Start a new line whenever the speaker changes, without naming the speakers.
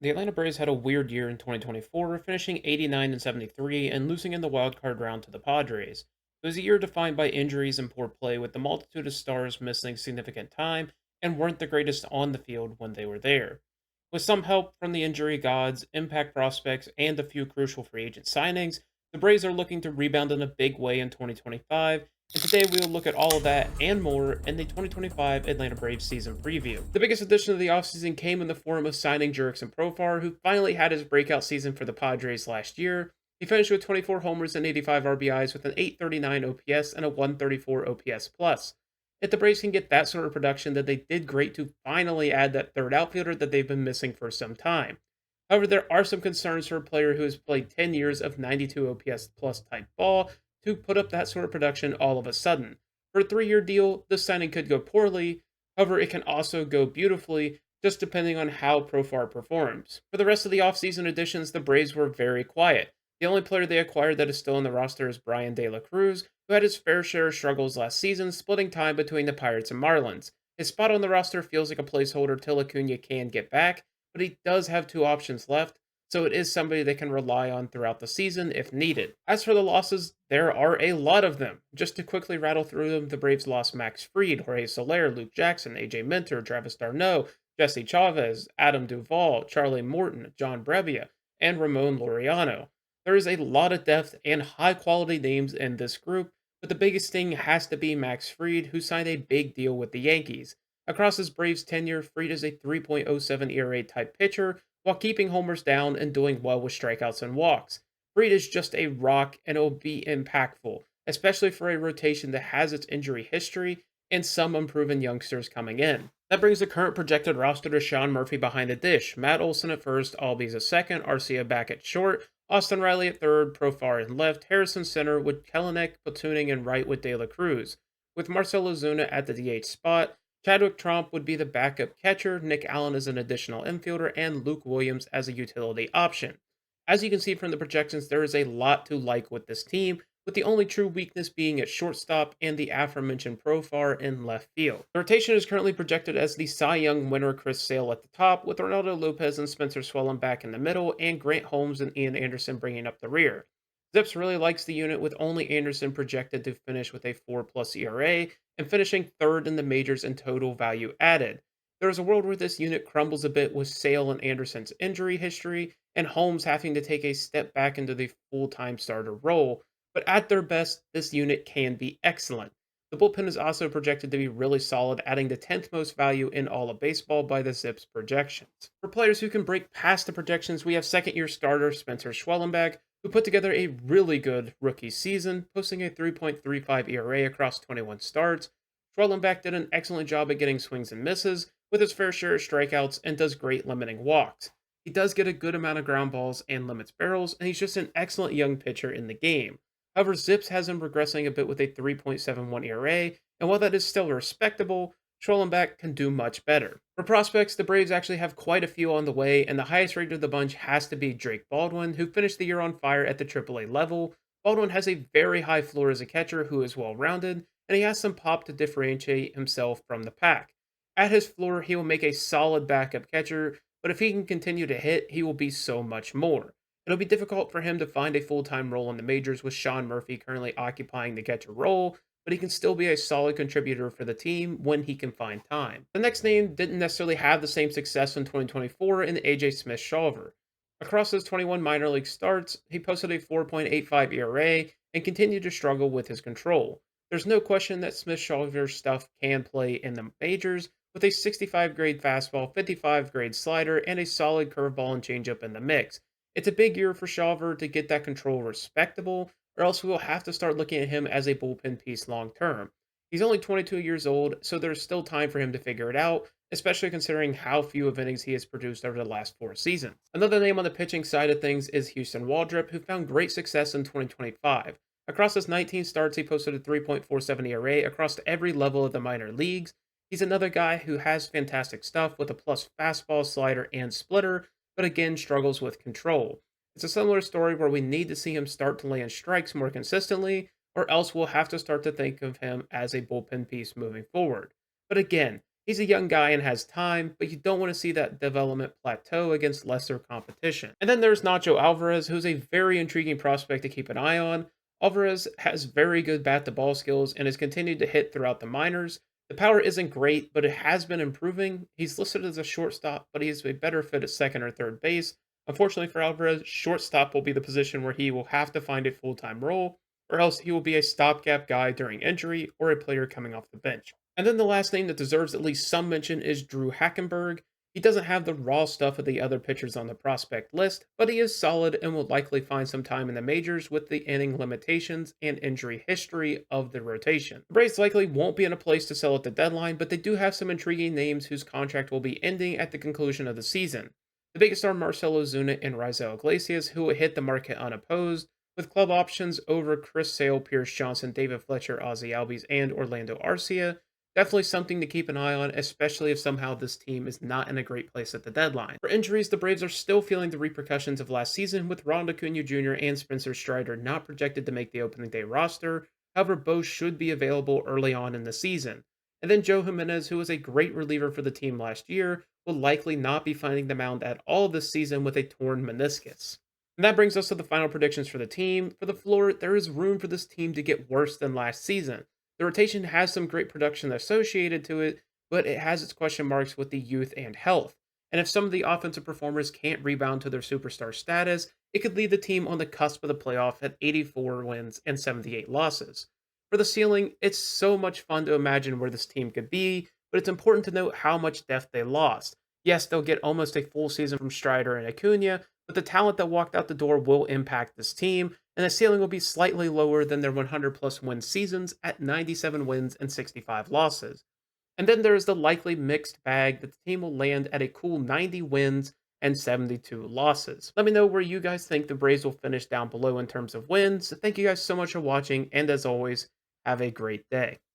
The Atlanta Braves had a weird year in 2024, finishing 89 and 73 and losing in the wild card round to the Padres. It was a year defined by injuries and poor play, with the multitude of stars missing significant time and weren't the greatest on the field when they were there. With some help from the injury gods, impact prospects, and a few crucial free agent signings, the Braves are looking to rebound in a big way in 2025, and today we will look at all of that and more in the 2025 Atlanta Braves season preview. The biggest addition of the offseason came in the form of signing Jurickson Profar, who finally had his breakout season for the Padres last year. He finished with 24 homers and 85 RBIs with an 839 OPS and a 134 OPS plus. If the Braves can get that sort of production, then they did great to finally add that third outfielder that they've been missing for some time. However, there are some concerns for a player who has played 10 years of 92 OPS plus type ball to put up that sort of production all of a sudden. For a 3-year deal, this signing could go poorly. However, it can also go beautifully, just depending on how Profar performs. For the rest of the offseason additions, the Braves were very quiet. The only player they acquired that is still on the roster is Brian De La Cruz, who had his fair share of struggles last season, splitting time between the Pirates and Marlins. His spot on the roster feels like a placeholder till Acuna can get back, but he does have two options left, so it is somebody they can rely on throughout the season if needed. As for the losses, there are a lot of them. Just to quickly rattle through them, the Braves lost Max Fried, Jorge Soler, Luke Jackson, AJ Minter, Travis d'Arnaud, Jesse Chavez, Adam Duvall, Charlie Morton, John Brebbia, and Ramon Laureano. There is a lot of depth and high quality names in this group, but the biggest thing has to be Max Fried, who signed a big deal with the Yankees. Across his Braves tenure, Fried is a 3.07 ERA type pitcher while keeping homers down and doing well with strikeouts and walks. Fried is just a rock and it will be impactful, especially for a rotation that has its injury history and some unproven youngsters coming in. That brings the current projected roster to Sean Murphy behind the dish, Matt Olson at first, Albies at second, Arcia back at short, Austin Riley at third, Profar in left, Harrison center with Kelenic platooning and right with De La Cruz. With Marcelo Zuna at the DH spot, Chadwick Tromp would be the backup catcher, Nick Allen as an additional infielder, and Luke Williams as a utility option. As you can see from the projections, there is a lot to like with this team, with the only true weakness being at shortstop and the aforementioned Profar in left field. The rotation is currently projected as the Cy Young winner Chris Sale at the top, with Ronaldo Lopez and Spencer Swellen back in the middle, and Grant Holmes and Ian Anderson bringing up the rear. Zips really likes the unit, with only Anderson projected to finish with a 4 plus ERA and finishing third in the majors in total value added. There is a world where this unit crumbles a bit with Sale and Anderson's injury history and Holmes having to take a step back into the full time starter role, but at their best, this unit can be excellent. The bullpen is also projected to be really solid, adding the 10th most value in all of baseball by the Zips projections. For players who can break past the projections, we have second year starter Spencer Schwellenbach, who put together a really good rookie season, posting a 3.35 ERA across 21 starts. Schwellenbach did an excellent job at getting swings and misses, with his fair share of strikeouts, and does great limiting walks. He does get a good amount of ground balls and limits barrels, and he's just an excellent young pitcher in the game. However, Zips has him regressing a bit with a 3.71 ERA, and while that is still respectable, Schwellenbach can do much better. For prospects, the Braves actually have quite a few on the way, and the highest rated of the bunch has to be Drake Baldwin, who finished the year on fire at the AAA level. Baldwin has a very high floor as a catcher who is well rounded, and he has some pop to differentiate himself from the pack. At his floor, he will make a solid backup catcher, but if he can continue to hit, he will be so much more. It'll be difficult for him to find a full time role in the majors with Sean Murphy currently occupying the catcher role, but he can still be a solid contributor for the team when he can find time. The next name didn't necessarily have the same success in 2024 in AJ Smith Shawver. Across his 21 minor league starts, he posted a 4.85 ERA and continued to struggle with his control. There's no question that Smith Shawver's stuff can play in the majors with a 65 grade fastball, 55 grade slider, and a solid curveball and changeup in the mix. It's a big year for Shawver to get that control respectable, or else we will have to start looking at him as a bullpen piece long term. He's only 22 years old, so there's still time for him to figure it out, especially considering how few of innings he has produced over the last 4 seasons. Another name on the pitching side of things is Houston Waldrop, who found great success in 2025. Across his 19 starts, he posted a 3.47 ERA across every level of the minor leagues. He's another guy who has fantastic stuff with a plus fastball, slider, and splitter, but again struggles with control. It's a similar story where we need to see him start to land strikes more consistently, or else we'll have to start to think of him as a bullpen piece moving forward. But again, He's a young guy and has time, but you don't want to see that development plateau against lesser competition. And then there's Nacho Alvarez, who's a very intriguing prospect to keep an eye on. Alvarez has very good bat to ball skills and has continued to hit throughout the minors. The power isn't great, but it has been improving. He's listed as a shortstop, but he's a better fit at second or third base. Unfortunately for Alvarez, shortstop will be the position where he will have to find a full time role, or else he will be a stopgap guy during injury or a player coming off the bench. And then the last name that deserves at least some mention is Drew Hackenberg. He doesn't have the raw stuff of the other pitchers on the prospect list, but he is solid and will likely find some time in the majors with the inning limitations and injury history of the rotation. The Braves likely won't be in a place to sell at the deadline, but they do have some intriguing names whose contract will be ending at the conclusion of the season. The biggest are Marcelo Zuna and Raisel Iglesias, who will hit the market unopposed, with club options over Chris Sale, Pierce Johnson, David Fletcher, Ozzy Albies, and Orlando Arcia. Definitely something to keep an eye on, especially if somehow this team is not in a great place at the deadline. For injuries, the Braves are still feeling the repercussions of last season, with Ronald Acuna Jr. and Spencer Strider not projected to make the opening day roster. However, both should be available early on in the season. And then Joe Jimenez, who was a great reliever for the team last year, will likely not be finding the mound at all this season with a torn meniscus. And that brings us to the final predictions for the team. For the floor, there is room for this team to get worse than last season. The rotation has some great production associated to it, but it has its question marks with the youth and health. And if some of the offensive performers can't rebound to their superstar status, it could leave the team on the cusp of the playoff at 84 wins and 78 losses. For the ceiling, it's so much fun to imagine where this team could be, but it's important to note how much depth they lost. Yes, they'll get almost a full season from Strider and Acuna, but the talent that walked out the door will impact this team, and the ceiling will be slightly lower than their 100 plus win seasons at 97 wins and 65 losses. And then there is the likely mixed bag that the team will land at a cool 90 wins and 72 losses. Let me know where you guys think the Braves will finish down below in terms of wins. Thank you guys so much for watching, and as always, have a great day.